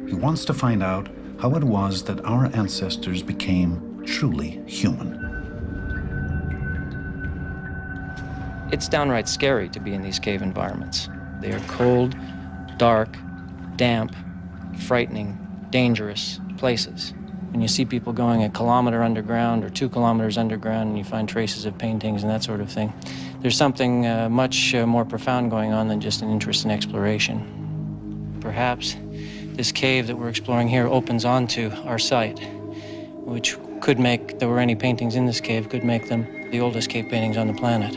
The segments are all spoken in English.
he wants to find out how it was that our ancestors became truly human. It's downright scary to be in these cave environments. They are cold, dark, damp, frightening, dangerous places. When you see people going a kilometer underground or 2 kilometers underground and you find traces of paintings and that sort of thing, there's something much more profound going on than just an interest in exploration. Perhaps this cave that we're exploring here opens onto our site, which could make, if there were any paintings in this cave, could make them the oldest cave paintings on the planet.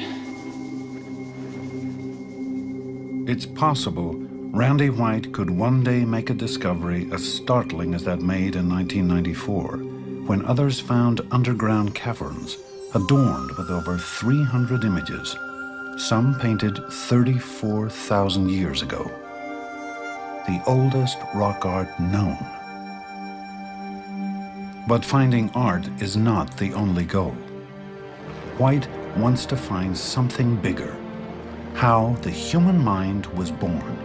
It's possible Randy White could one day make a discovery as startling as that made in 1994, when others found underground caverns adorned with over 300 images, some painted 34,000 years ago. The oldest rock art known. But finding art is not the only goal. White wants to find something bigger, how the human mind was born.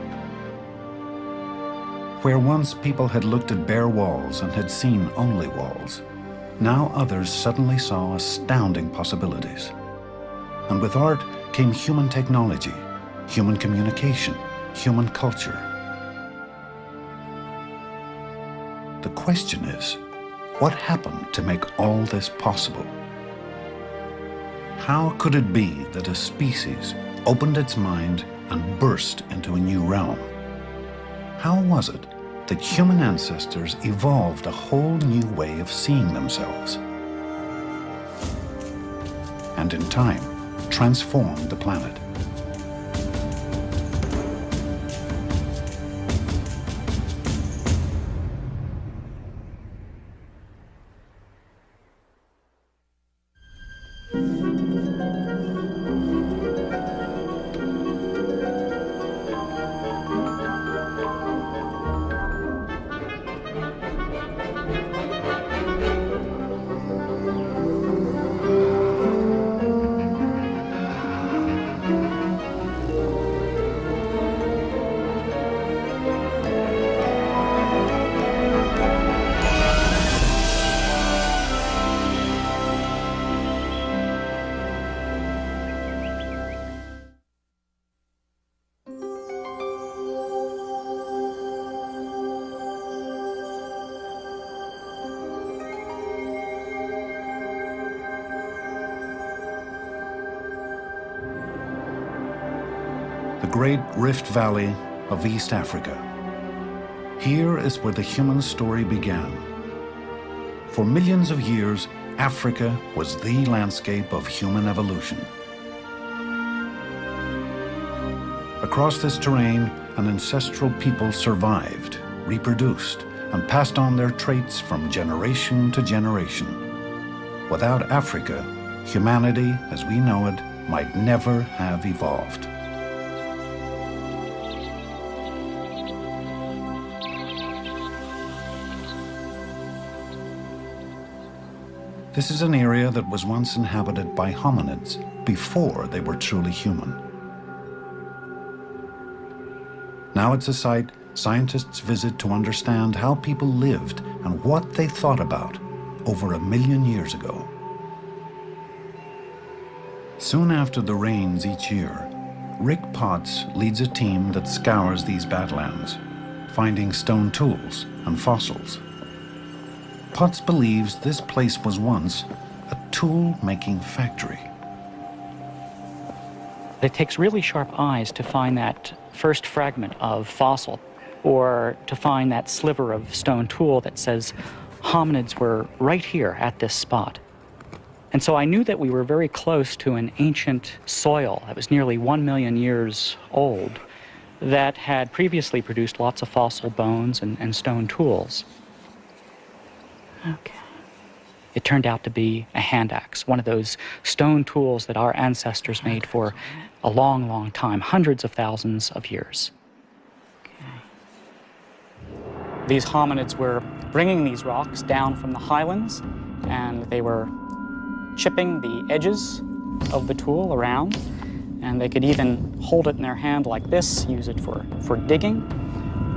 Where once people had looked at bare walls and had seen only walls, now others suddenly saw astounding possibilities. And with art came human technology, human communication, human culture. The question is, what happened to make all this possible? How could it be that a species opened its mind and burst into a new realm? How was it that human ancestors evolved a whole new way of seeing themselves? And in time, transformed the planet. The great Rift Valley of East Africa. Here is where the human story began. For millions of years, Africa was the landscape of human evolution. Across this terrain, an ancestral people survived, reproduced, and passed on their traits from generation to generation. Without Africa, humanity as we know it might never have evolved. This is an area that was once inhabited by hominids before they were truly human. Now it's a site scientists visit to understand how people lived and what they thought about over 1 million years ago. Soon after the rains each year, Rick Potts leads a team that scours these badlands, finding stone tools and fossils. Potts believes this place was once a tool-making factory. It takes really sharp eyes to find that first fragment of fossil, or to find that sliver of stone tool that says hominids were right here at this spot. And so I knew that we were very close to an ancient soil that was nearly 1 million years old that had previously produced lots of fossil bones and stone tools. Okay. It turned out to be a hand axe, one of those stone tools that our ancestors made for a long, long time, hundreds of thousands of years. Okay. These hominids were bringing these rocks down from the highlands, and they were chipping the edges of the tool around, and they could even hold it in their hand like this, use it for digging,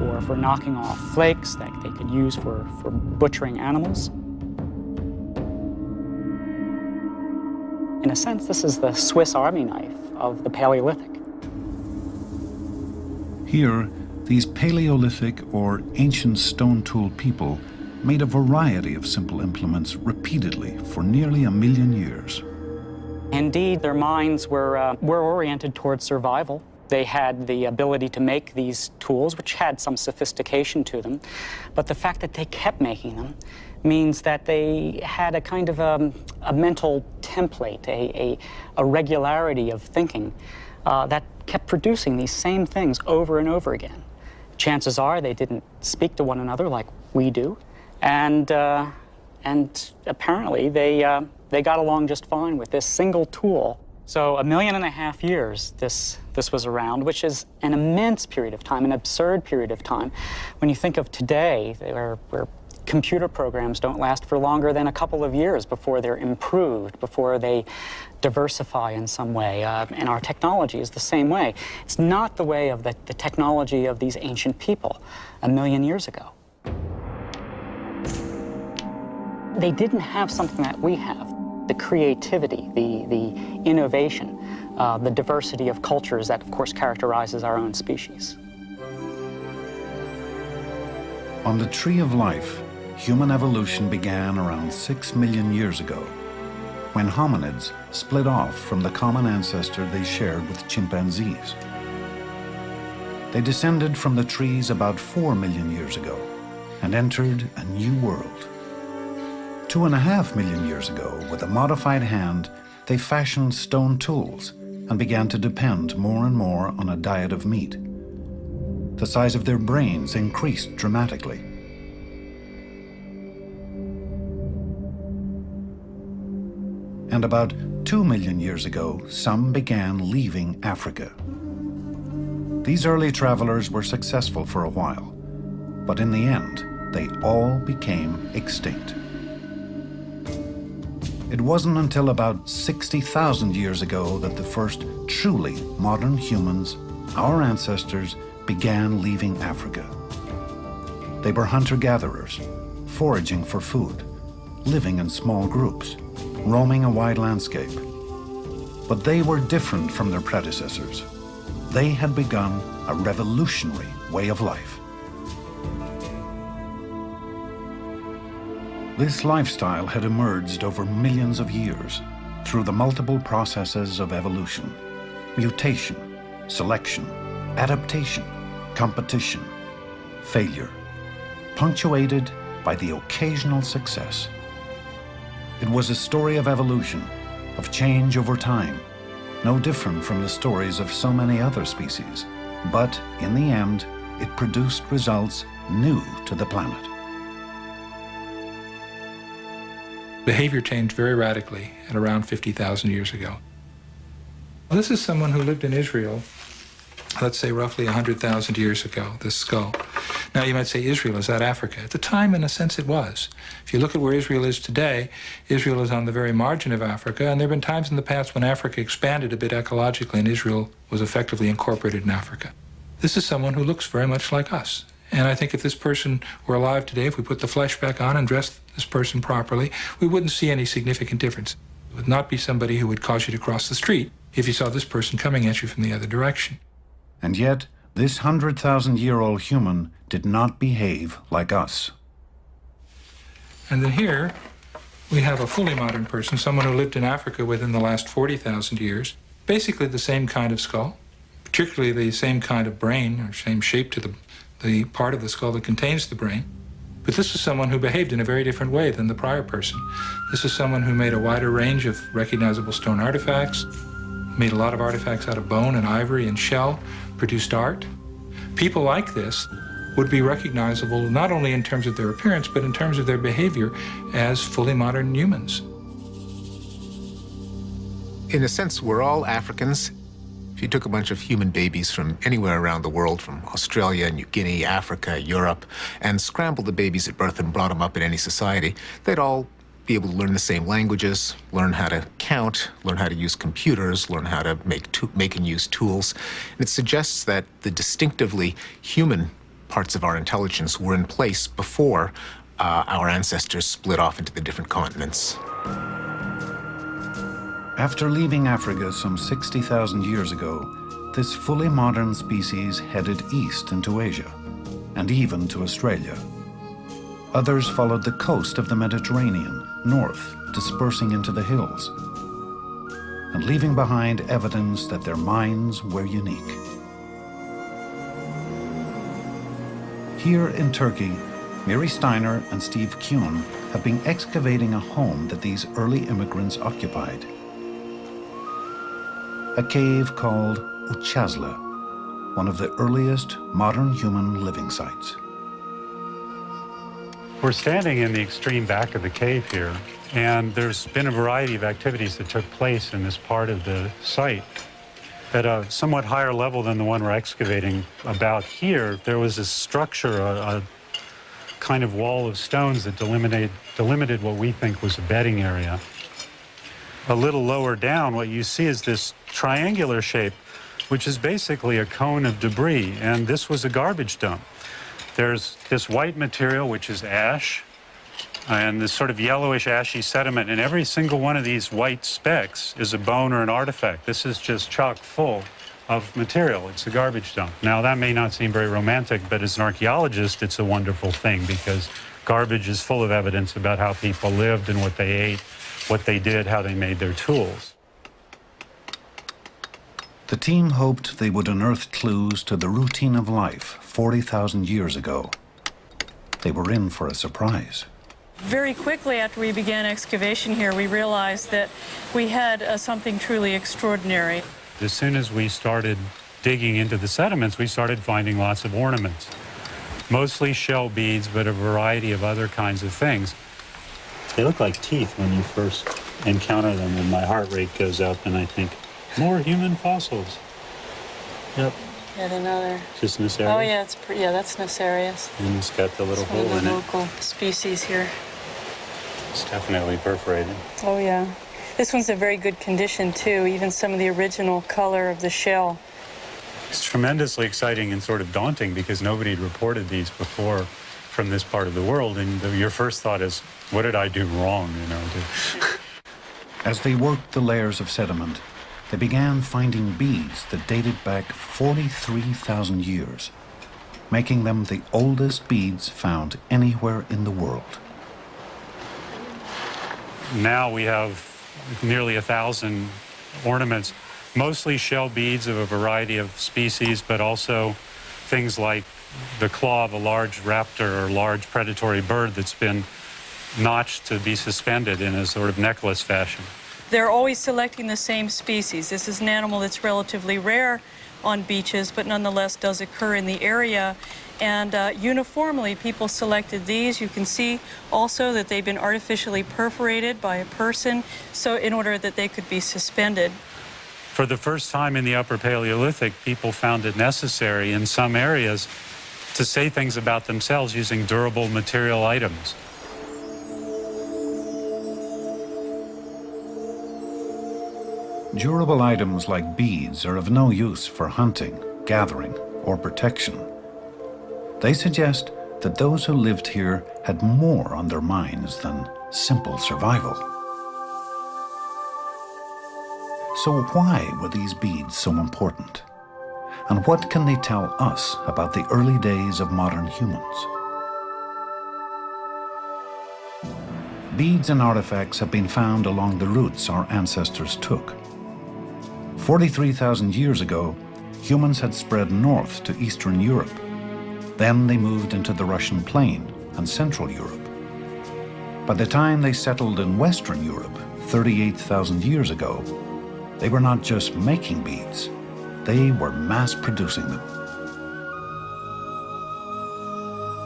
or for knocking off flakes that they could use for butchering animals. In a sense, this is the Swiss Army knife of the Paleolithic. Here, these Paleolithic or ancient stone tool people made a variety of simple implements repeatedly for nearly 1 million years. Indeed, their minds were oriented towards survival. They had the ability to make these tools, which had some sophistication to them, but the fact that they kept making them means that they had a kind of a mental template, a regularity of thinking that kept producing these same things over and over again. Chances are they didn't speak to one another like we do, and apparently they got along just fine with this single tool. So 1.5 million years this was around, which is an immense period of time, an absurd period of time. When you think of today, where computer programs don't last for longer than a couple of years before they're improved, before they diversify in some way, and our technology is the same way. It's not the way of the technology of these ancient people 1 million years ago. They didn't have something that we have. The creativity, the innovation, the diversity of cultures that, of course, characterizes our own species. On the Tree of Life, human evolution began around 6 million years ago, when hominids split off from the common ancestor they shared with chimpanzees. They descended from the trees about 4 million years ago and entered a new world. 2.5 million years ago, with a modified hand, they fashioned stone tools and began to depend more and more on a diet of meat. The size of their brains increased dramatically. And about 2 million years ago, some began leaving Africa. These early travelers were successful for a while, but in the end, they all became extinct. It wasn't until about 60,000 years ago that the first truly modern humans, our ancestors, began leaving Africa. They were hunter-gatherers, foraging for food, living in small groups, roaming a wide landscape. But they were different from their predecessors. They had begun a revolutionary way of life. This lifestyle had emerged over millions of years through the multiple processes of evolution: mutation, selection, adaptation, competition, failure, punctuated by the occasional success. It was a story of evolution, of change over time, no different from the stories of so many other species. But in the end, it produced results new to the planet. Behavior changed very radically at around 50,000 years ago. This is someone who lived in Israel, let's say roughly 100,000 years ago, this skull. Now you might say, Israel, is that Africa? At the time, in a sense, it was. If you look at where Israel is today, Israel is on the very margin of Africa, and there have been times in the past when Africa expanded a bit ecologically and Israel was effectively incorporated in Africa. This is someone who looks very much like us. And I think if this person were alive today, if we put the flesh back on and dressed this person properly, we wouldn't see any significant difference. It would not be somebody who would cause you to cross the street if you saw this person coming at you from the other direction. And yet, this 100,000-year-old human did not behave like us. And then here, we have a fully modern person, someone who lived in Africa within the last 40,000 years, basically the same kind of skull, particularly the same kind of brain, or same shape to the part of the skull that contains the brain. But this is someone who behaved in a very different way than the prior person. This is someone who made a wider range of recognizable stone artifacts, made a lot of artifacts out of bone and ivory and shell, produced art. People like this would be recognizable not only in terms of their appearance, but in terms of their behavior as fully modern humans. In a sense, we're all Africans. If you took a bunch of human babies from anywhere around the world, from Australia, New Guinea, Africa, Europe, and scrambled the babies at birth and brought them up in any society, they'd all be able to learn the same languages, learn how to count, learn how to use computers, learn how to make and use tools. And it suggests that the distinctively human parts of our intelligence were in place before our ancestors split off into the different continents. After leaving Africa some 60,000 years ago, this fully modern species headed east into Asia, and even to Australia. Others followed the coast of the Mediterranean, north, dispersing into the hills, and leaving behind evidence that their minds were unique. Here in Turkey, Miri Steiner and Steve Kuhn have been excavating a home that these early immigrants occupied. A cave called Uchazla, one of the earliest modern human living sites. We're standing in the extreme back of the cave here, and there's been a variety of activities that took place in this part of the site. At a somewhat higher level than the one we're excavating about here, there was a structure, a kind of wall of stones that delimited what we think was a bedding area. A little lower down, what you see is this triangular shape, which is basically a cone of debris, and this was a garbage dump. There's this white material, which is ash, and this sort of yellowish ashy sediment, and every single one of these white specks is a bone or an artifact. This is just chock full of material. It's a garbage dump. Now, that may not seem very romantic, but as an archaeologist, it's a wonderful thing because garbage is full of evidence about how people lived and what they ate, what they did, how they made their tools. The team hoped they would unearth clues to the routine of life 40,000 years ago. They were in for a surprise. Very quickly after we began excavation here, we realized that we had something truly extraordinary. As soon as we started digging into the sediments, we started finding lots of ornaments. Mostly shell beads, but a variety of other kinds of things. They look like teeth when you first encounter them, and my heart rate goes up, and I think, more human fossils. Yep. Yet another. Just Nassarius? Oh, yeah, that's Nassarius. And it's got the little hole in it. Local species here. It's definitely perforated. Oh, yeah. This one's in very good condition, too, even some of the original color of the shell. It's tremendously exciting and sort of daunting because nobody had reported these before from this part of the world, and your first thought is, what did I do wrong, you know? As they worked the layers of sediment, they began finding beads that dated back 43,000 years, making them the oldest beads found anywhere in the world. Now we have nearly 1,000 ornaments, mostly shell beads of a variety of species, but also things like the claw of a large raptor or large predatory bird that's been notched to be suspended in a sort of necklace fashion. They're always selecting the same species. This is an animal that's relatively rare on beaches, but nonetheless does occur in the area. And uniformly, people selected these. You can see also that they've been artificially perforated by a person, so in order that they could be suspended. For the first time in the Upper Paleolithic, people found it necessary in some areas to say things about themselves using durable material items. Durable items like beads are of no use for hunting, gathering, or protection. They suggest that those who lived here had more on their minds than simple survival. So why were these beads so important? And what can they tell us about the early days of modern humans? Beads and artifacts have been found along the routes our ancestors took. 43,000 years ago, humans had spread north to Eastern Europe. Then they moved into the Russian plain and Central Europe. By the time they settled in Western Europe, 38,000 years ago, they were not just making beads, they were mass-producing them.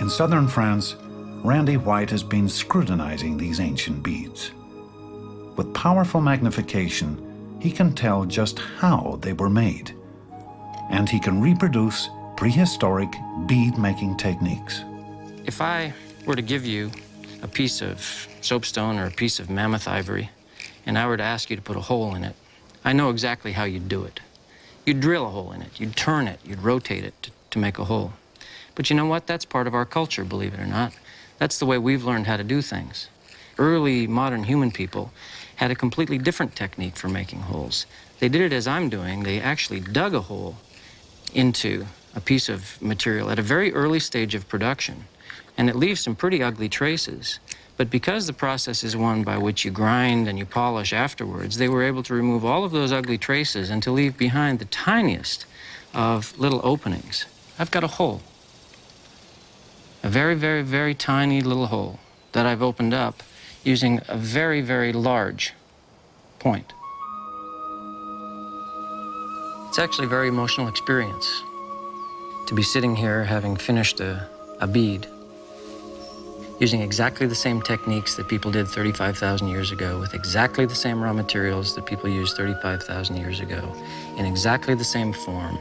In southern France, Randy White has been scrutinizing these ancient beads. With powerful magnification, he can tell just how they were made, and he can reproduce prehistoric bead-making techniques. If I were to give you a piece of soapstone or a piece of mammoth ivory, and I were to ask you to put a hole in it, I know exactly how you'd do it. You'd drill a hole in it, you'd turn it, you'd rotate it to make a hole. But you know what? That's part of our culture, believe it or not. That's the way we've learned how to do things. Early modern human people had a completely different technique for making holes. They did it as I'm doing. They actually dug a hole into a piece of material at a very early stage of production, and it leaves some pretty ugly traces. But because the process is one by which you grind and you polish afterwards, they were able to remove all of those ugly traces and to leave behind the tiniest of little openings. I've got a hole. A very, very, very tiny little hole that I've opened up using a very, very large point. It's actually a very emotional experience to be sitting here having finished a bead using exactly the same techniques that people did 35,000 years ago, with exactly the same raw materials that people used 35,000 years ago, in exactly the same form,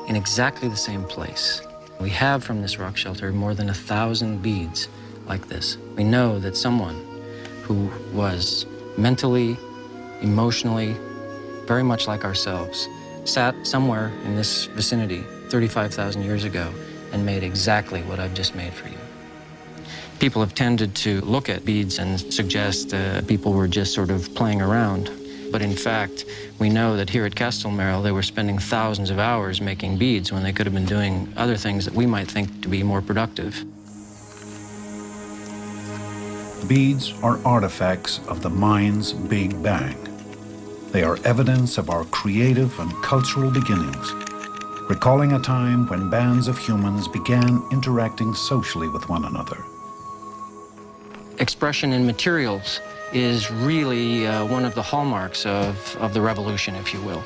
in exactly the same place. We have from this rock shelter more than 1,000 beads like this. We know that someone who was mentally, emotionally, very much like ourselves, sat somewhere in this vicinity 35,000 years ago and made exactly what I've just made for you. People have tended to look at beads and suggest people were just sort of playing around. But in fact, we know that here at Castelmerle, they were spending thousands of hours making beads when they could have been doing other things that we might think to be more productive. Beads are artifacts of the mind's Big Bang. They are evidence of our creative and cultural beginnings, recalling a time when bands of humans began interacting socially with one another. Expression in materials is really one of the hallmarks of the revolution, if you will.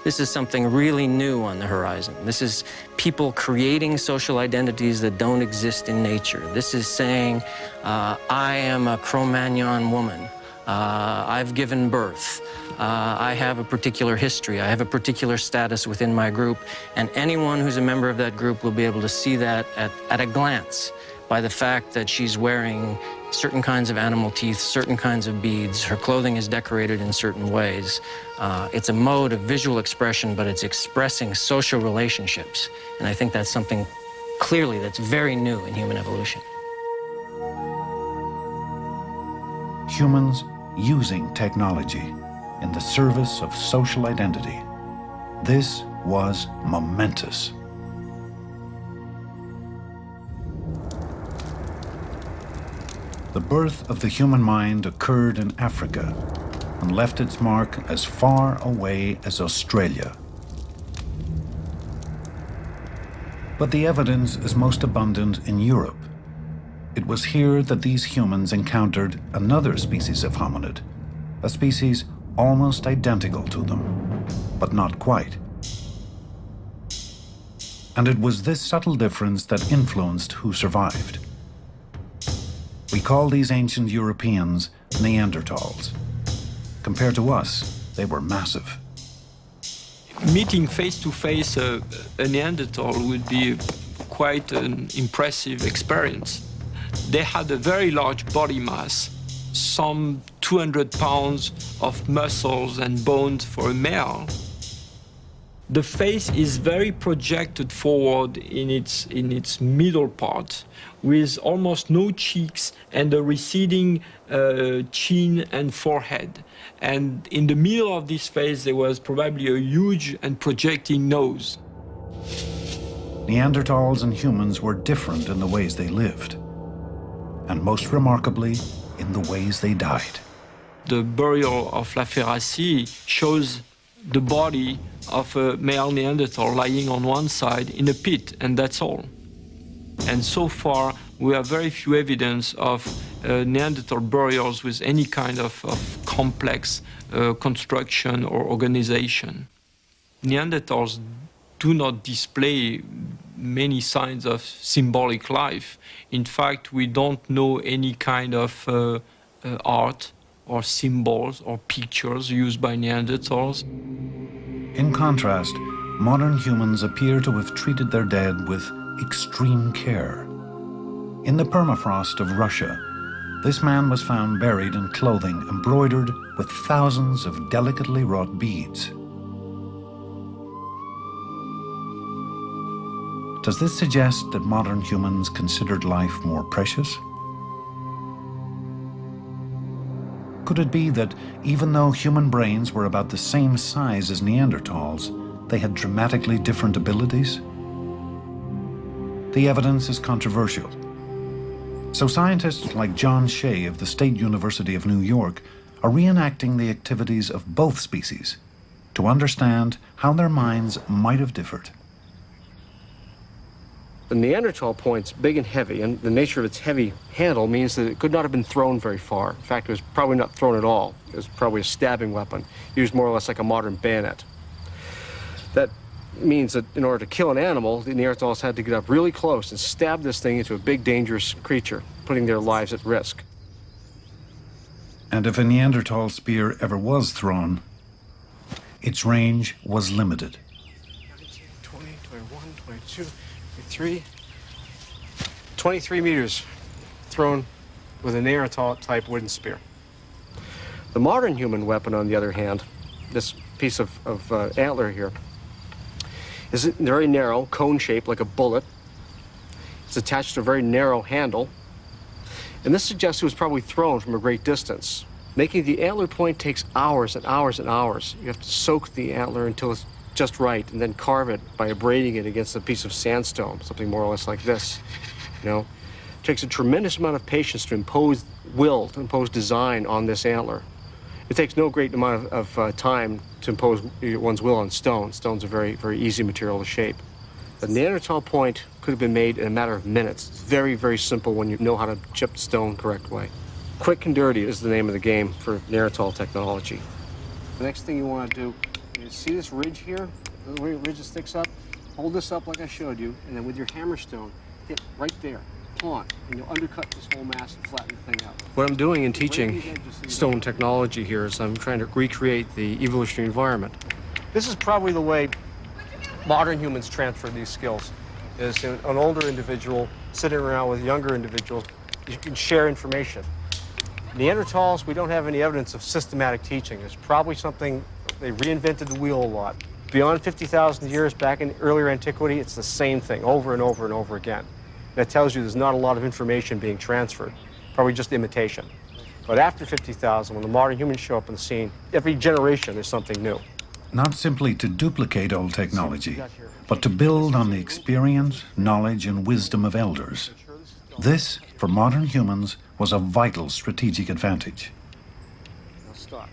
This is something really new on the horizon. This is people creating social identities that don't exist in nature. This is saying, I am a Cro-Magnon woman. I've given birth. I have a particular history. I have a particular status within my group, and anyone who's a member of that group will be able to see that at a glance by the fact that she's wearing certain kinds of animal teeth, certain kinds of beads. Her clothing is decorated in certain ways. It's a mode of visual expression, but it's expressing social relationships. And I think that's something clearly that's very new in human evolution. Humans using technology in the service of social identity. This was momentous. The birth of the human mind occurred in Africa and left its mark as far away as Australia. But the evidence is most abundant in Europe. It was here that these humans encountered another species of hominid, a species almost identical to them, but not quite. And it was this subtle difference that influenced who survived. We call these ancient Europeans Neanderthals. Compared to us, they were massive. Meeting face-to-face a Neanderthal would be quite an impressive experience. They had a very large body mass, some 200 pounds of muscles and bones for a male. The face is very projected forward in its middle part, with almost no cheeks and a receding chin and forehead. And in the middle of this face, there was probably a huge and projecting nose. Neanderthals and humans were different in the ways they lived, and most remarkably, in the ways they died. The burial of La Ferracie shows the body of a male Neanderthal lying on one side in a pit, and that's all. And so far, we have very few evidence of Neanderthal burials with any kind of complex construction or organization. Neanderthals do not display many signs of symbolic life. In fact, we don't know any kind of art or symbols or pictures used by Neanderthals. In contrast, modern humans appear to have treated their dead with extreme care. In the permafrost of Russia, this man was found buried in clothing embroidered with thousands of delicately wrought beads. Does this suggest that modern humans considered life more precious? Could it be that even though human brains were about the same size as Neanderthals, they had dramatically different abilities? The evidence is controversial. So scientists like John Shea of the State University of New York are reenacting the activities of both species to understand how their minds might have differed. The Neanderthal point's big and heavy, and the nature of its heavy handle means that it could not have been thrown very far. In fact, it was probably not thrown at all. It was probably a stabbing weapon, used more or less like a modern bayonet. That means that in order to kill an animal, the Neanderthals had to get up really close and stab this thing into a big, dangerous creature, putting their lives at risk. And if a Neanderthal spear ever was thrown, its range was limited. 19, 20, 21, 22, 23, 23 meters thrown with a Neanderthal-type wooden spear. The modern human weapon, on the other hand, this piece of antler here, is very narrow, cone-shaped, like a bullet. It's attached to a very narrow handle. And this suggests it was probably thrown from a great distance. Making the antler point takes hours and hours and hours. You have to soak the antler until it's just right, and then carve it by abrading it against a piece of sandstone, something more or less like this. You know, it takes a tremendous amount of patience to impose will, to impose design on this antler. It takes no great amount of time to impose one's will on stone. Stone's a very, very easy material to shape. The Neanderthal point could have been made in a matter of minutes. It's very, very simple when you know how to chip stone the correct way. Quick and dirty is the name of the game for Neanderthal technology. The next thing you want to do is see this ridge here, the way the ridge sticks up? Hold this up like I showed you, and then with your hammerstone, hit right there, pawn, and you'll undercut this whole mass and flatten the thing out. What I'm doing in teaching stone technology here is I'm trying to recreate the evolutionary environment. This is probably the way modern humans transfer these skills, is an older individual sitting around with younger individuals. You can share information. Neanderthals, we don't have any evidence of systematic teaching. It's probably something, they reinvented the wheel a lot. Beyond 50,000 years back in earlier antiquity, it's the same thing over and over and over again. That tells you there's not a lot of information being transferred, probably just imitation. But after 50,000, when the modern humans show up on the scene, every generation there's something new. Not simply to duplicate old technology, but to build on the experience, knowledge, and wisdom of elders. This, for modern humans, was a vital strategic advantage. Now stop.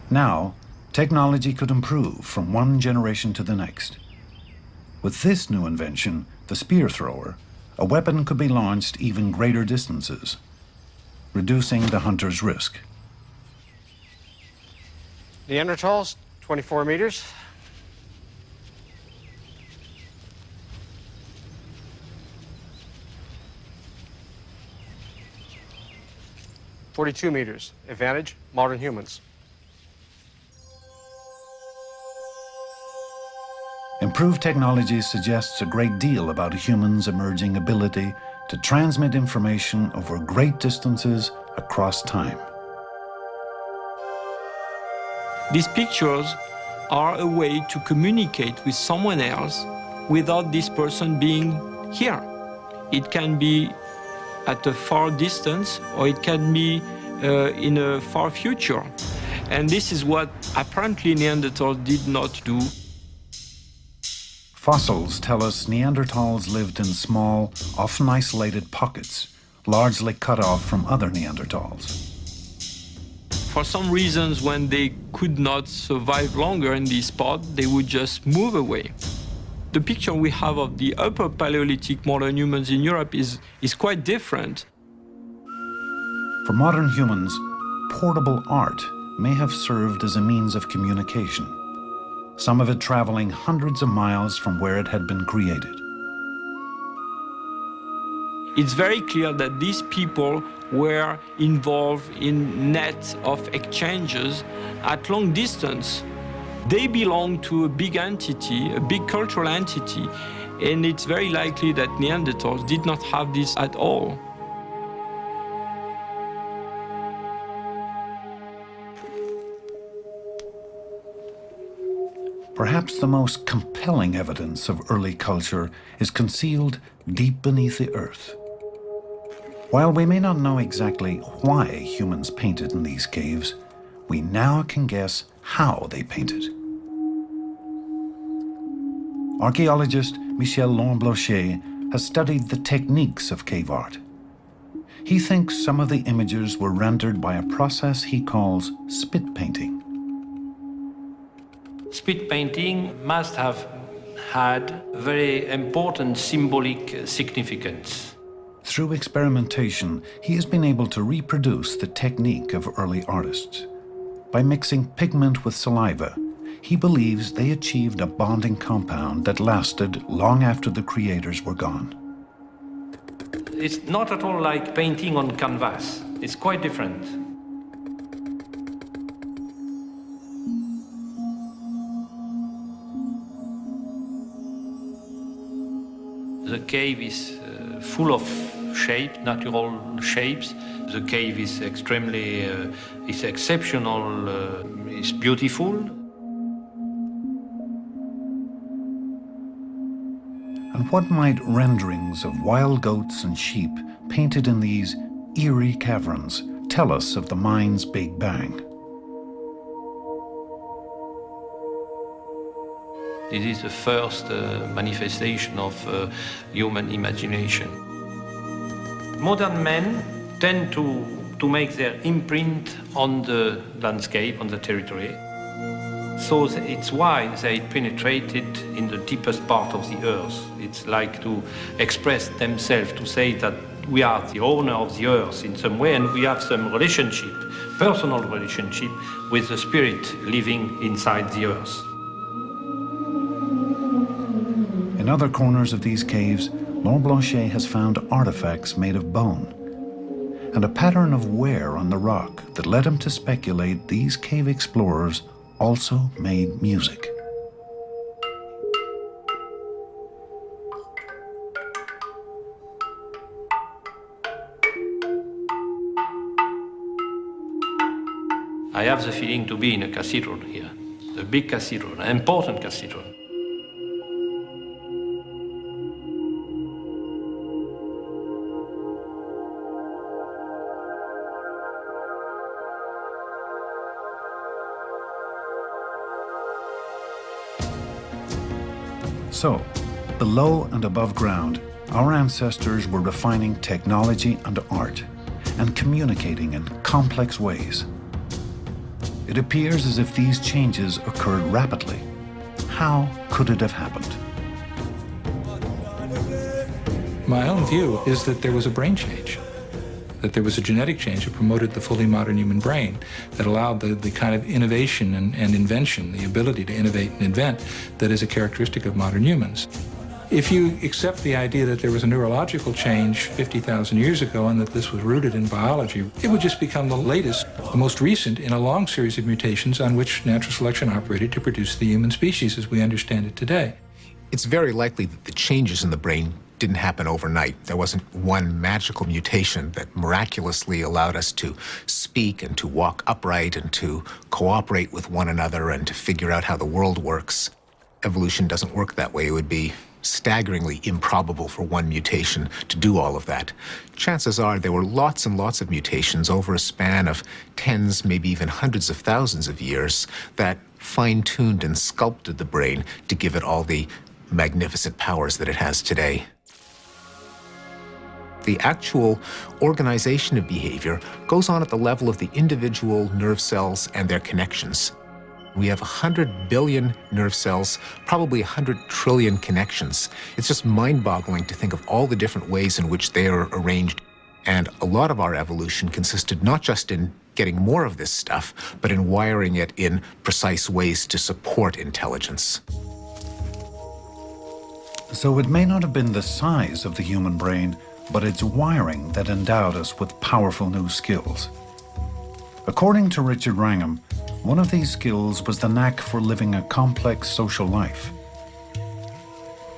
Now, technology could improve from one generation to the next. With this new invention, the spear thrower, a weapon could be launched even greater distances, reducing the hunter's risk. Neanderthals, 24 meters. .42 meters. Advantage, modern humans. Improved technology suggests a great deal about a human's emerging ability to transmit information over great distances across time. These pictures are a way to communicate with someone else without this person being here. It can be at a far distance, or it can be in a far future. And this is what apparently Neanderthals did not do. Fossils tell us Neanderthals lived in small, often isolated pockets, largely cut off from other Neanderthals. For some reasons, when they could not survive longer in this spot, they would just move away. The picture we have of the upper Paleolithic modern humans in Europe is quite different. For modern humans, portable art may have served as a means of communication, some of it traveling hundreds of miles from where it had been created. It's very clear that these people were involved in nets of exchanges at long distance. They belong to a big entity, a big cultural entity, and it's very likely that Neanderthals did not have this at all. Perhaps the most compelling evidence of early culture is concealed deep beneath the earth. While we may not know exactly why humans painted in these caves, we now can guess how they painted. Archaeologist Michel Lamblanchet has studied the techniques of cave art. He thinks some of the images were rendered by a process he calls spit painting. Spit painting must have had very important symbolic significance. Through experimentation, he has been able to reproduce the technique of early artists. By mixing pigment with saliva, he believes they achieved a bonding compound that lasted long after the creators were gone. It's not at all like painting on canvas. It's quite different. The cave is full of shapes, natural shapes. The cave is extremely, is exceptional, it's beautiful. And what might renderings of wild goats and sheep painted in these eerie caverns tell us of the mind's Big Bang? This is the first manifestation of human imagination. Modern men tend to make their imprint on the landscape, on the territory. So it's why they penetrated in the deepest part of the earth. It's like to express themselves, to say that we are the owner of the earth in some way, and we have some relationship, personal relationship, with the spirit living inside the earth. In other corners of these caves, Lamblanchet has found artifacts made of bone and a pattern of wear on the rock that led him to speculate these cave explorers also made music. I have the feeling to be in a cathedral here, a big cathedral, an important cathedral. So, below and above ground, our ancestors were refining technology and art and communicating in complex ways. It appears as if these changes occurred rapidly. How could it have happened? My own view is that there was a brain change, that there was a genetic change that promoted the fully modern human brain, that allowed the kind of innovation and invention, the ability to innovate and invent that is a characteristic of modern humans. If you accept the idea that there was a neurological change 50,000 years ago and that this was rooted in biology, it would just become the latest, the most recent in a long series of mutations on which natural selection operated to produce the human species as we understand it today. It's very likely that the changes in the brain didn't happen overnight. There wasn't one magical mutation that miraculously allowed us to speak and to walk upright and to cooperate with one another and to figure out how the world works. Evolution doesn't work that way. It would be staggeringly improbable for one mutation to do all of that. Chances are there were lots and lots of mutations over a span of tens, maybe even hundreds of thousands of years that fine-tuned and sculpted the brain to give it all the magnificent powers that it has today. The actual organization of behavior goes on at the level of the individual nerve cells and their connections. We have 100 billion nerve cells, probably 100 trillion connections. It's just mind-boggling to think of all the different ways in which they are arranged. And a lot of our evolution consisted not just in getting more of this stuff, but in wiring it in precise ways to support intelligence. So it may not have been the size of the human brain, but its wiring that endowed us with powerful new skills. According to Richard Wrangham, one of these skills was the knack for living a complex social life.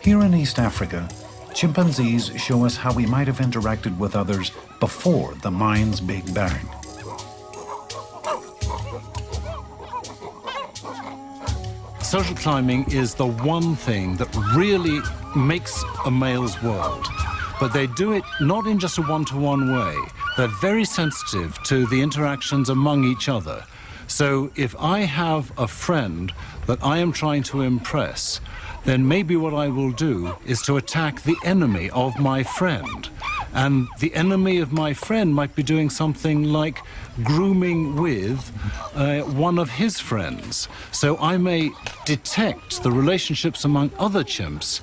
Here in East Africa, chimpanzees show us how we might have interacted with others before the mind's Big Bang. social climbing is the one thing that really makes a male's world. But they do it not in just a one-to-one way. They're very sensitive to the interactions among each other. So if I have a friend that I am trying to impress, then maybe what I will do is to attack the enemy of my friend. And the enemy of my friend might be doing something like grooming with one of his friends. So I may detect the relationships among other chimps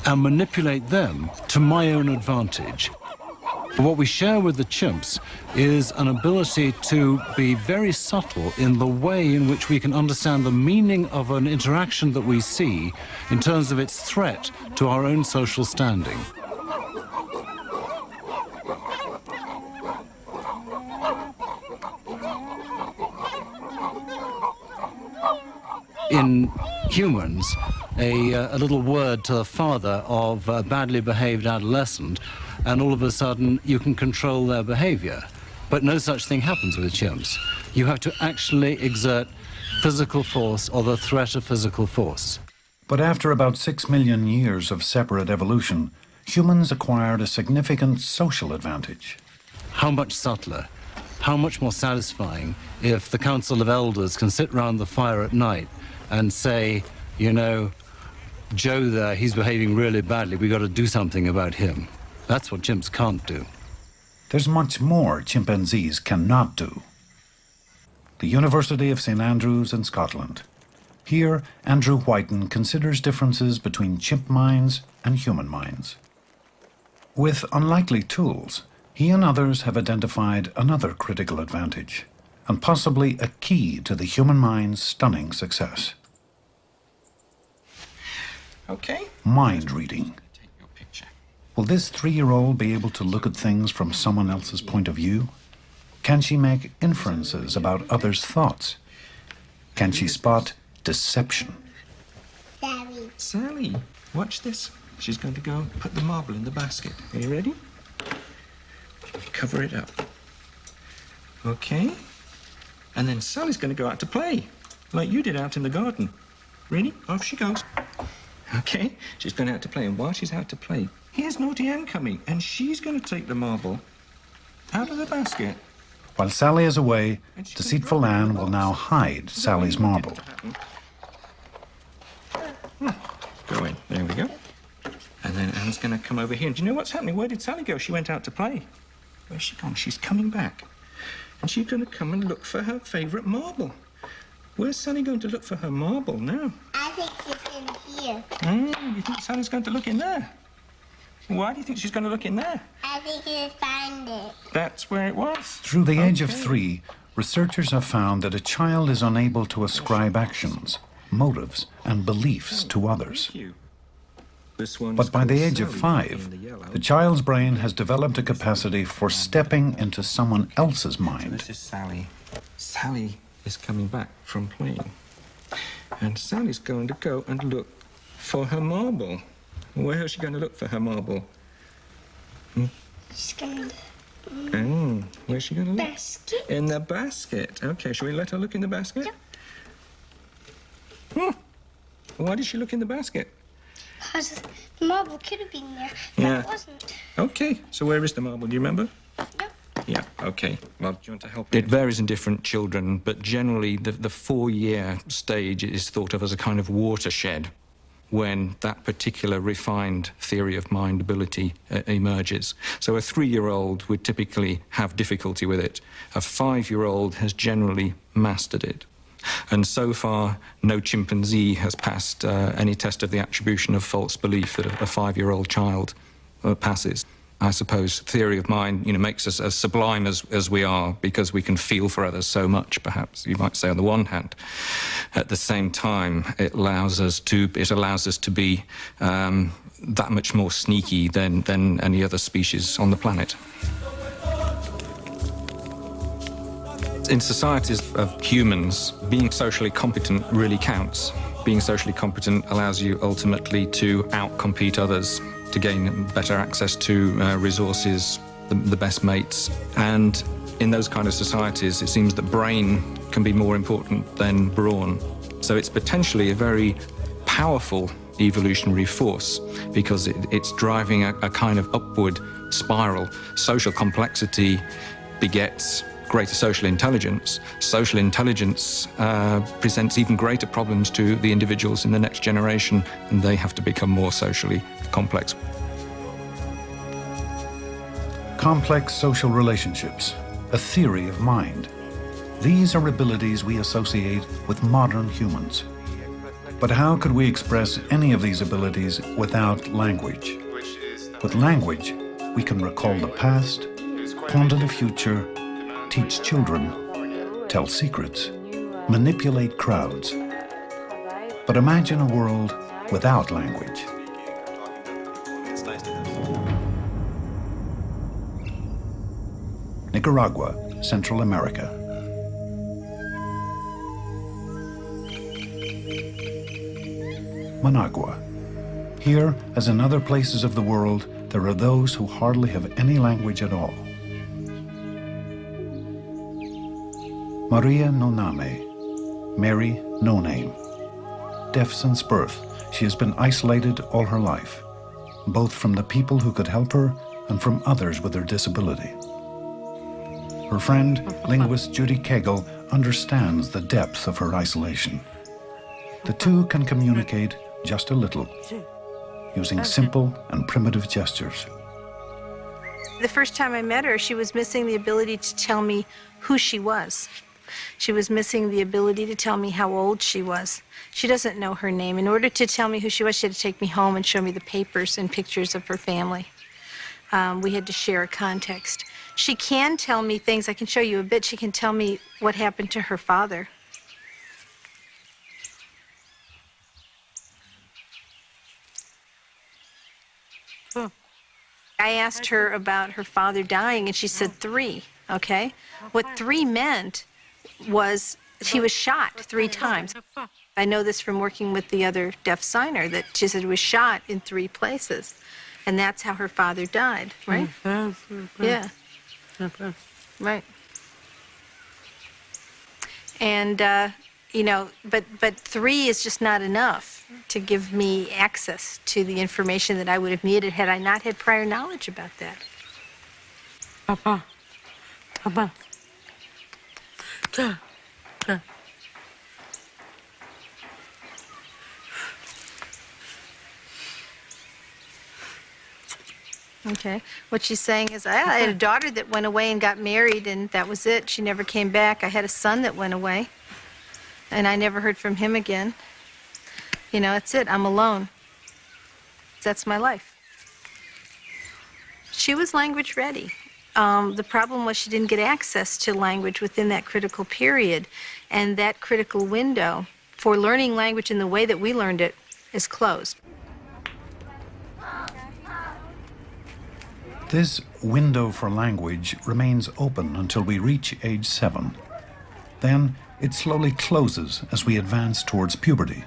and manipulate them to my own advantage. What we share with the chimps is an ability to be very subtle in the way in which we can understand the meaning of an interaction that we see in terms of its threat to our own social standing. In humans, a little word to the father of a badly behaved adolescent, and all of a sudden you can control their behavior. But no such thing happens with chimps. You have to actually exert physical force or the threat of physical force. But after about 6 million years of separate evolution, humans acquired a significant social advantage. How much subtler, how much more satisfying if the Council of Elders can sit round the fire at night and say, you know, Joe there, he's behaving really badly, we've got to do something about him. That's what chimps can't do. There's much more chimpanzees cannot do. The University of St Andrews in Scotland. Here, Andrew Whiten considers differences between chimp minds and human minds. With unlikely tools, he and others have identified another critical advantage, and possibly a key to the human mind's stunning success. Okay. Mind reading. Take your picture. Will this 3-year-old be able to look at things from someone else's point of view? Can she make inferences about others' thoughts? Can she spot deception? Sally, watch this. She's going to go and put the marble in the basket. Are you ready? Cover it up. Okay. And then Sally's going to go out to play, like you did out in the garden. Ready? Off she goes. Okay, she's going out to play, and while she's out to play, here's Naughty Ann coming, and she's going to take the marble out of the basket. While Sally is away, deceitful Anne will now hide Sally's marble. Go in. There we go. And then Anne's going to come over here. And do you know what's happening? Where did Sally go? She went out to play. Where's she gone? She's coming back. And she's going to come and look for her favourite marble. Where's Sally going to look for her marble now? I think it's in here. You think Sally's going to look in there? Why do you think she's going to look in there? I think you find it. That's where it was. Through the age of 3, researchers have found that a child is unable to ascribe actions, motives, and beliefs to others. But by the age of 5, the child's brain has developed a capacity for stepping into someone else's mind. This is Sally. Sally is coming back from playing. And Sally's going to go and look for her marble. Where is she going to look for her marble? She's going to... where's she going to look? Basket. In the basket. Okay, shall we let her look in the basket? Yeah. Why did she look in the basket? Because the marble could have been there, but it wasn't. Okay, so where is the marble? Do you remember? No. Yeah, okay. Well, do you want to help? It varies in different children, but generally the 4-year stage is thought of as a kind of watershed when that particular refined theory of mind ability emerges. So a 3-year-old would typically have difficulty with it. A 5-year-old has generally mastered it. And so far, no chimpanzee has passed any test of the attribution of false belief that a 5-year-old child passes. I suppose theory of mind, makes us as sublime as we are because we can feel for others so much, perhaps, you might say, on the one hand. At the same time, it allows us to be that much more sneaky than any other species on the planet. In societies of humans, being socially competent really counts. Being socially competent allows you ultimately to outcompete others, to gain better access to resources, the best mates. And in those kind of societies, it seems that brain can be more important than brawn. So it's potentially a very powerful evolutionary force because it's driving a kind of upward spiral. Social complexity begets greater social intelligence. Social intelligence presents even greater problems to the individuals in the next generation, and they have to become more socially complex. Complex social relationships, a theory of mind. These are abilities we associate with modern humans. But how could we express any of these abilities without language? With language, we can recall the past, ponder the future, teach children, tell secrets, manipulate crowds. But imagine a world without language. Nicaragua, Central America. Managua. Here, as in other places of the world, there are those who hardly have any language at all. Maria No Name, Mary No Name. Deaf since birth, she has been isolated all her life, both from the people who could help her and from others with her disability. Her friend, linguist Judy Cagle, understands the depth of her isolation. The two can communicate just a little, using simple and primitive gestures. The first time I met her, she was missing the ability to tell me who she was. She was missing the ability to tell me how old she was. She doesn't know her name. In order to tell me who she was, she had to take me home and show me the papers and pictures of her family. We had to share a context. She can tell me things. I can show you a bit. She can tell me what happened to her father. I asked her about her father dying, and she said 3, okay? What 3 meant was he was shot 3 times. I know this from working with the other deaf signer, that she said he was shot in 3 places, and that's how her father died, right? Yeah. Right. And, you know, but 3 is just not enough to give me access to the information that I would have needed had I not had prior knowledge about that. Papa. Papa. Okay. What she's saying is, I had a daughter that went away and got married, and that was it. She never came back. I had a son that went away, and I never heard from him again. You know, that's it. I'm alone. That's my life. She was language ready. The problem was she didn't get access to language within that critical period, and that critical window for learning language in the way that we learned it is closed. This window for language remains open until we reach age 7. Then it slowly closes as we advance towards puberty.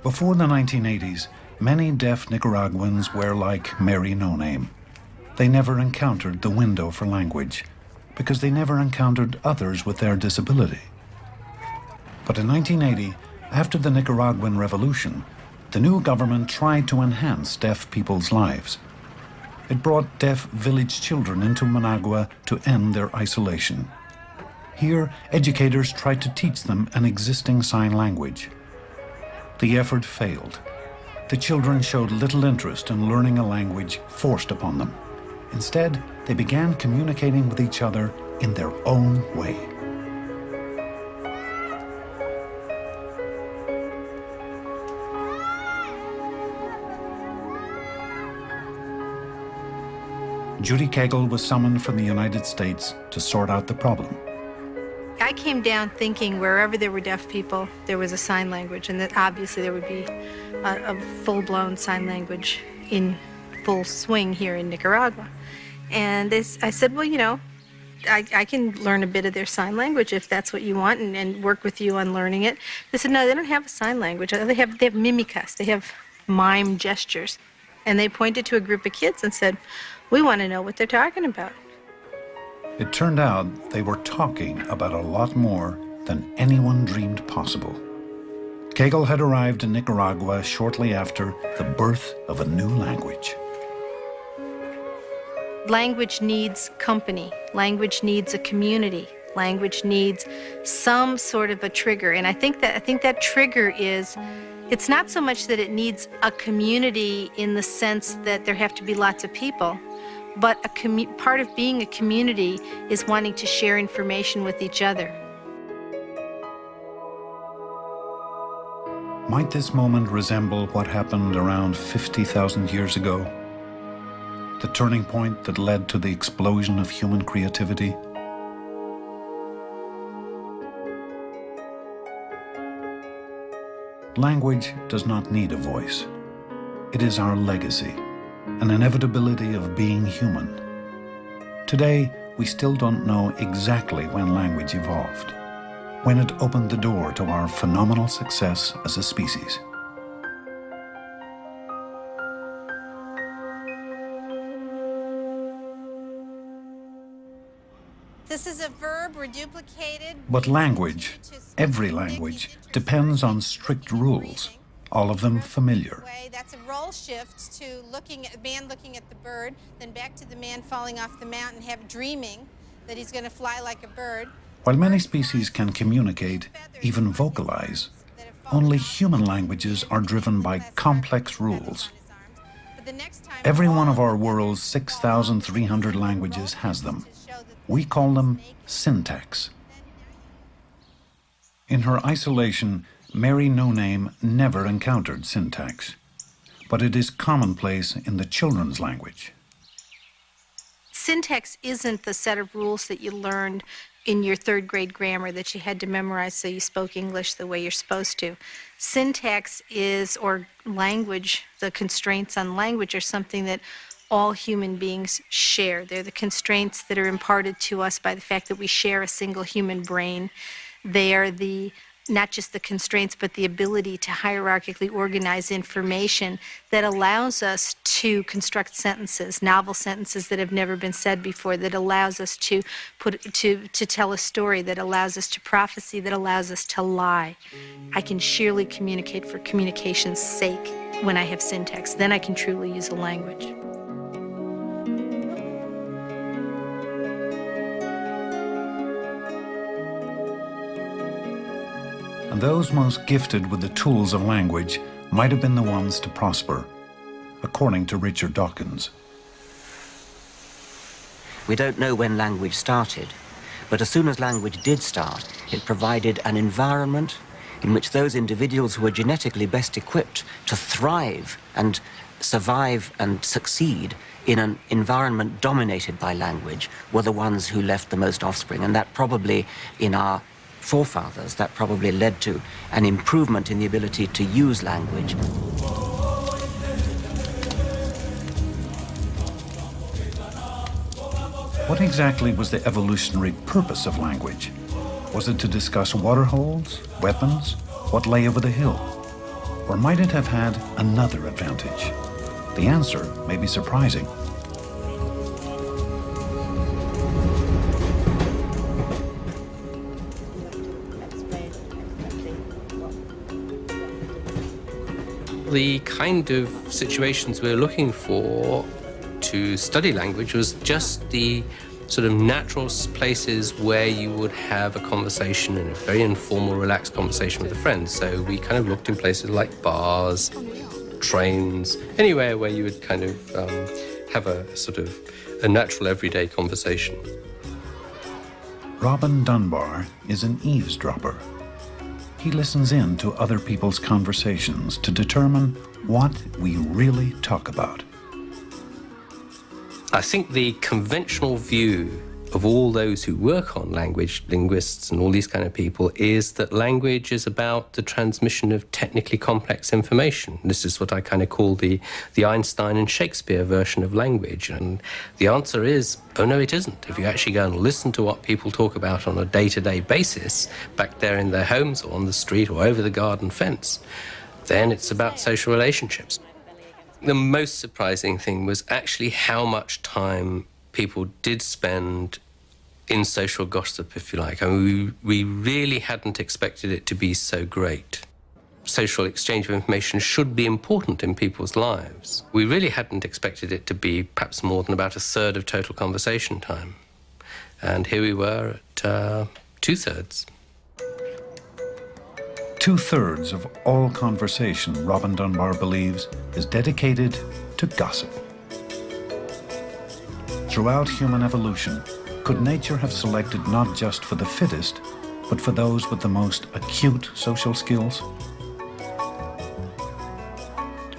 Before the 1980s, many deaf Nicaraguans were like Mary No Name. They never encountered the window for language because they never encountered others with their disability. But in 1980, after the Nicaraguan Revolution, the new government tried to enhance deaf people's lives. It brought deaf village children into Managua to end their isolation. Here, educators tried to teach them an existing sign language. The effort failed. The children showed little interest in learning a language forced upon them. Instead, they began communicating with each other in their own way. Judy Cagle was summoned from the United States to sort out the problem. I came down thinking wherever there were deaf people, there was a sign language, and that obviously there would be a full-blown sign language in full swing here in Nicaragua. And I said, well, you know, I can learn a bit of their sign language if that's what you want, and work with you on learning it. They said, no, they don't have a sign language. They have mimicas. They have mime gestures. And they pointed to a group of kids and said, we want to know what they're talking about. It turned out they were talking about a lot more than anyone dreamed possible. Kegel had arrived in Nicaragua shortly after the birth of a new language. Language needs company. Language needs a community. Language needs some sort of a trigger. And I think that trigger is, it's not so much that it needs a community in the sense that there have to be lots of people, but part of being a community is wanting to share information with each other. Might this moment resemble what happened around 50,000 years ago? The turning point that led to the explosion of human creativity? Language does not need a voice. It is our legacy, an inevitability of being human. Today, we still don't know exactly when language evolved, when it opened the door to our phenomenal success as a species. This is a verb reduplicated. But language, every language, depends on strict rules, all of them familiar. That's a role shift to man looking at the bird, then back to the man falling off the mountain, dreaming that he's going to fly like a bird. While many species can communicate, even vocalize, only human languages are driven by complex rules. Every one of our world's 6,300 languages has them. We call them syntax. In her isolation, Mary No Name never encountered syntax, but it is commonplace in the children's language. Syntax isn't the set of rules that you learned in your third grade grammar that you had to memorize so you spoke English the way you're supposed to. Syntax is, or language, the constraints on language are something that all human beings share. They're the constraints that are imparted to us by the fact that we share a single human brain. They are not just the constraints, but the ability to hierarchically organize information that allows us to construct sentences, novel sentences that have never been said before, that allows us to tell a story, that allows us to prophecy, that allows us to lie. I can sheerly communicate for communication's sake when I have syntax. Then I can truly use a language. And those most gifted with the tools of language might have been the ones to prosper, according to Richard Dawkins. We don't know when language started, but as soon as language did start, it provided an environment in which those individuals who were genetically best equipped to thrive and survive and succeed in an environment dominated by language were the ones who left the most offspring. And that probably, in our forefathers, that probably led to an improvement in the ability to use language. What exactly was the evolutionary purpose of language? Was it to discuss water holes, weapons, what lay over the hill? Or might it have had another advantage? The answer may be surprising. The kind of situations we're looking for to study language was just the sort of natural places where you would have a conversation, and a very informal, relaxed conversation with a friend. So we kind of looked in places like bars, trains, anywhere where you would kind of have a sort of a natural everyday conversation. Robin Dunbar is an eavesdropper. He listens in to other people's conversations to determine what we really talk about. I think the conventional view of all those who work on language, linguists and all these kind of people, is that language is about the transmission of technically complex information. This is what I kind of call the Einstein and Shakespeare version of language. And the answer is, oh no, it isn't. If you actually go and listen to what people talk about on a day-to-day basis, back there in their homes or on the street or over the garden fence, then it's about social relationships. The most surprising thing was actually how much time people did spend in social gossip, if you like. I mean, we really hadn't expected it to be so great. social exchange of information should be important in people's lives. We really hadn't expected it to be perhaps more than about a third of total conversation time. And here we were at 2/3. 2/3 of all conversation, Robin Dunbar believes, is dedicated to gossip. Throughout human evolution, could nature have selected not just for the fittest, but for those with the most acute social skills?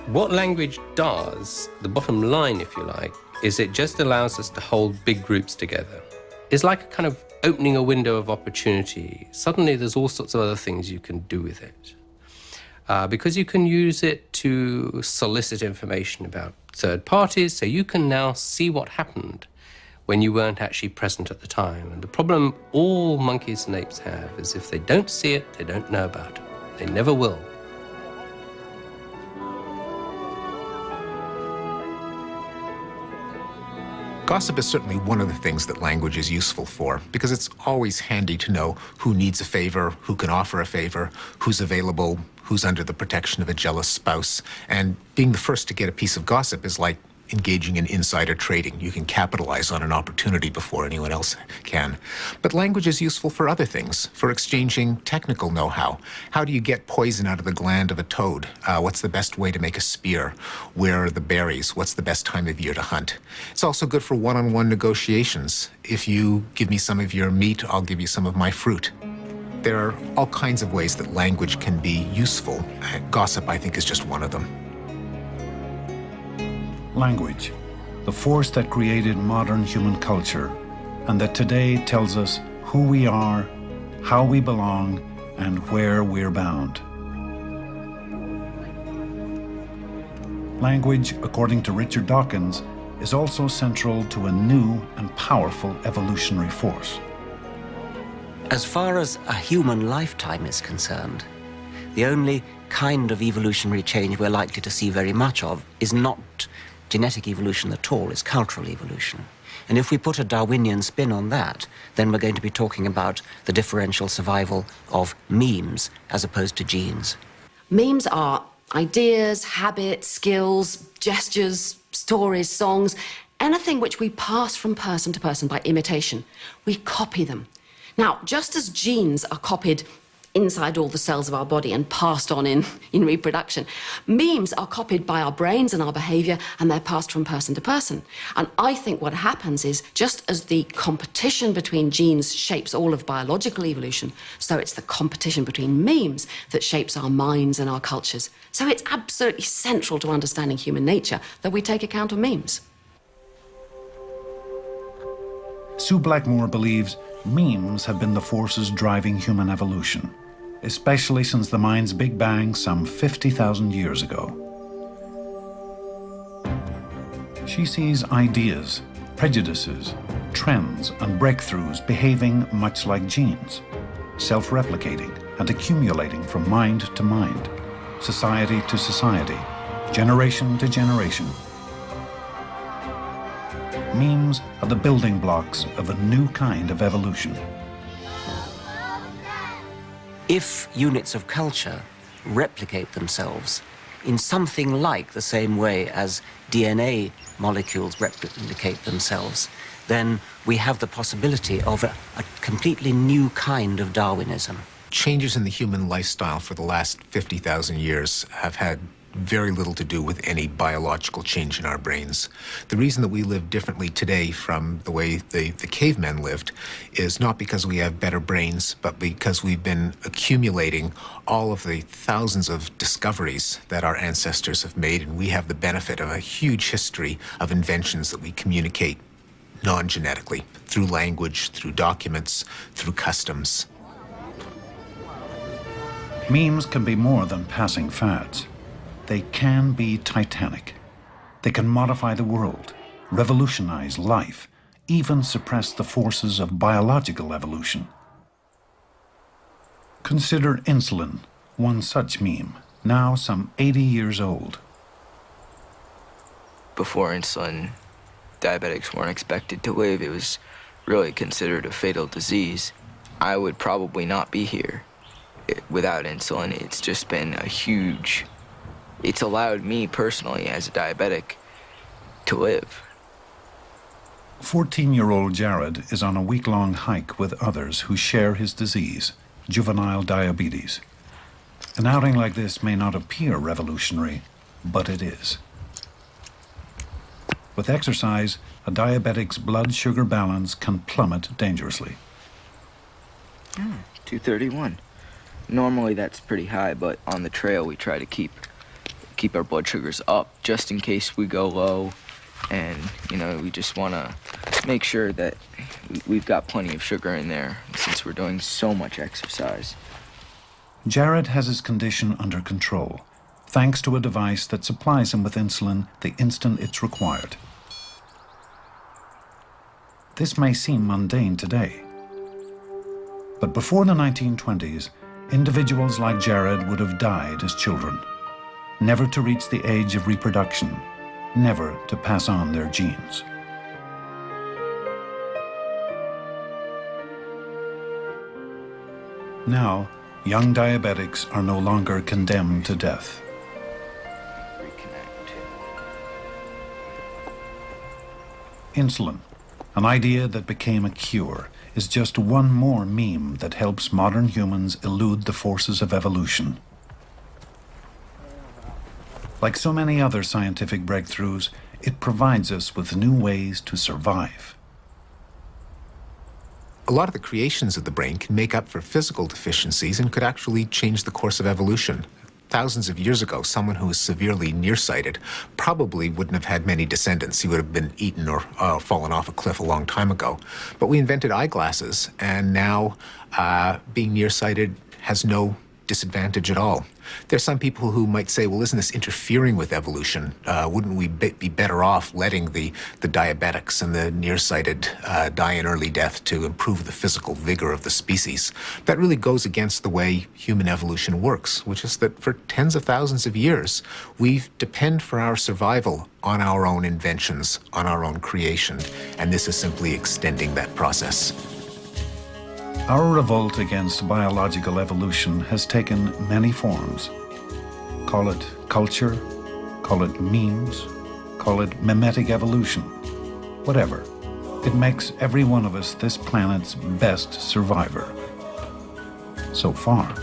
What language does, the bottom line, if you like, is it just allows us to hold big groups together. It's like a kind of opening a window of opportunity. Suddenly there's all sorts of other things you can do with it. Because you can use it to solicit information about third parties, so you can now see what happened when you weren't actually present at the time. And the problem all monkeys and apes have is if they don't see it, they don't know about it. They never will. Gossip is certainly one of the things that language is useful for, because it's always handy to know who needs a favor, who can offer a favor, who's available, who's under the protection of a jealous spouse. And being the first to get a piece of gossip is like engaging in insider trading. You can capitalize on an opportunity before anyone else can. But language is useful for other things, for exchanging technical know-how. How do you get poison out of the gland of a toad? What's the best way to make a spear? Where are the berries? What's the best time of year to hunt? It's also good for one-on-one negotiations. If you give me some of your meat, I'll give you some of my fruit. There are all kinds of ways that language can be useful. Gossip, I think, is just one of them. Language, the force that created modern human culture, and that today tells us who we are, how we belong, and where we're bound. Language, according to Richard Dawkins, is also central to a new and powerful evolutionary force. As far as a human lifetime is concerned, the only kind of evolutionary change we're likely to see very much of is not genetic evolution at all, it's cultural evolution. And if we put a Darwinian spin on that, then we're going to be talking about the differential survival of memes as opposed to genes. Memes are ideas, habits, skills, gestures, stories, songs, anything which we pass from person to person by imitation. We copy them. Now, just as genes are copied inside all the cells of our body and passed on in reproduction, memes are copied by our brains and our behavior, and they're passed from person to person. And I think what happens is, just as the competition between genes shapes all of biological evolution, so it's the competition between memes that shapes our minds and our cultures. So it's absolutely central to understanding human nature that we take account of memes. Sue Blackmore believes memes have been the forces driving human evolution, especially since the mind's Big Bang some 50,000 years ago. She sees ideas, prejudices, trends, and breakthroughs behaving much like genes, self-replicating and accumulating from mind to mind, society to society, generation to generation. Memes are the building blocks of a new kind of evolution. If units of culture replicate themselves in something like the same way as DNA molecules replicate themselves, then we have the possibility of a completely new kind of Darwinism. Changes in the human lifestyle for the last 50,000 years have had very little to do with any biological change in our brains. The reason that we live differently today from the way the cavemen lived is not because we have better brains, but because we've been accumulating all of the thousands of discoveries that our ancestors have made, and we have the benefit of a huge history of inventions that we communicate non-genetically, through language, through documents, through customs. Memes can be more than passing fads. They can be titanic. They can modify the world, revolutionize life, even suppress the forces of biological evolution. Consider insulin, one such meme, now some 80 years old. Before insulin, diabetics weren't expected to live. It was really considered a fatal disease. I would probably not be here without insulin, it's just been a huge, it's allowed me personally as a diabetic to live. 14-year-old Jared is on a week-long hike with others who share his disease, juvenile diabetes. An outing like this may not appear revolutionary, but it is. With exercise, a diabetic's blood sugar balance can plummet dangerously. 231. Normally that's pretty high, but on the trail we try to keep our blood sugars up just in case we go low, and we just want to make sure that we've got plenty of sugar in there since we're doing so much exercise. Jared has his condition under control, thanks to a device that supplies him with insulin the instant it's required. This may seem mundane today, but before the 1920s, individuals like Jared would have died as children, never to reach the age of reproduction, never to pass on their genes. Now, young diabetics are no longer condemned to death. Insulin, an idea that became a cure, is just one more meme that helps modern humans elude the forces of evolution. Like so many other scientific breakthroughs, it provides us with new ways to survive. A lot of the creations of the brain can make up for physical deficiencies and could actually change the course of evolution. Thousands of years ago, someone who was severely nearsighted probably wouldn't have had many descendants. He would have been eaten or fallen off a cliff a long time ago. But we invented eyeglasses, and now being nearsighted has no disadvantage at all. There's some people who might say, well, isn't this interfering with evolution? Wouldn't we be better off letting the diabetics and the nearsighted die an early death to improve the physical vigor of the species? That really goes against the way human evolution works, which is that for tens of thousands of years, we depend for our survival on our own inventions, on our own creation, and this is simply extending that process. Our revolt against biological evolution has taken many forms. Call it culture, call it memes, call it mimetic evolution, whatever. It makes every one of us this planet's best survivor. So far.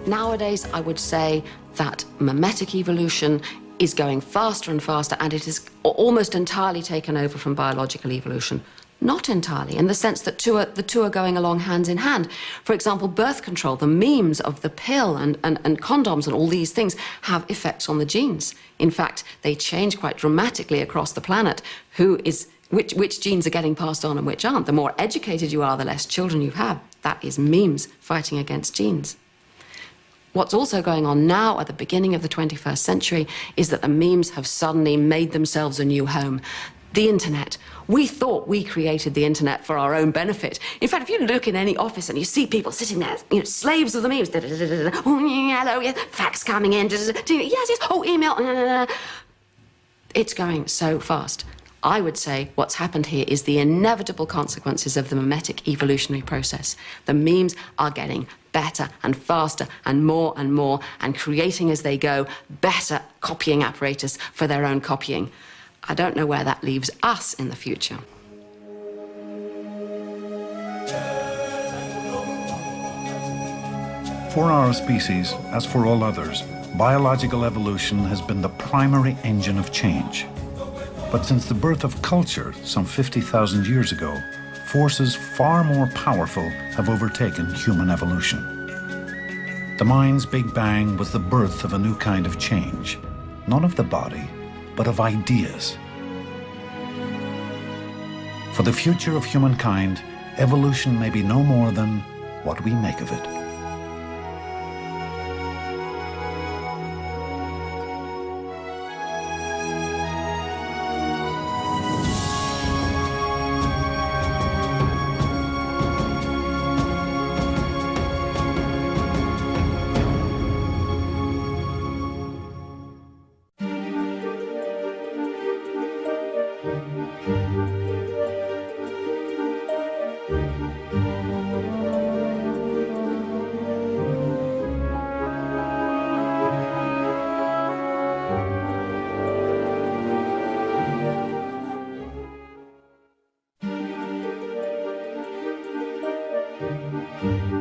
Nowadays, I would say that mimetic evolution is going faster and faster, and it is almost entirely taken over from biological evolution. Not entirely, in the sense that the two are going along hand in hand. For example, birth control, the memes of the pill and condoms and all these things have effects on the genes. In fact, they change quite dramatically across the planet which genes are getting passed on and which aren't. The more educated you are, the less children you have. That is memes fighting against genes. What's also going on now at the beginning of the 21st century is that the memes have suddenly made themselves a new home. The internet. We thought we created the internet for our own benefit. In fact, if you look in any office and you see people sitting there, slaves of the memes, oh, hello, yeah, fax coming in, yes, yes, oh, email, it's going so fast. I would say what's happened here is the inevitable consequences of the mimetic evolutionary process. The memes are getting better and faster and more and creating as they go better copying apparatus for their own copying. I don't know where that leaves us in the future. For our species, as for all others, biological evolution has been the primary engine of change. But since the birth of culture some 50,000 years ago, forces far more powerful have overtaken human evolution. The mind's Big Bang was the birth of a new kind of change, not of the body, but of ideas. For the future of humankind, evolution may be no more than what we make of it. Thank you.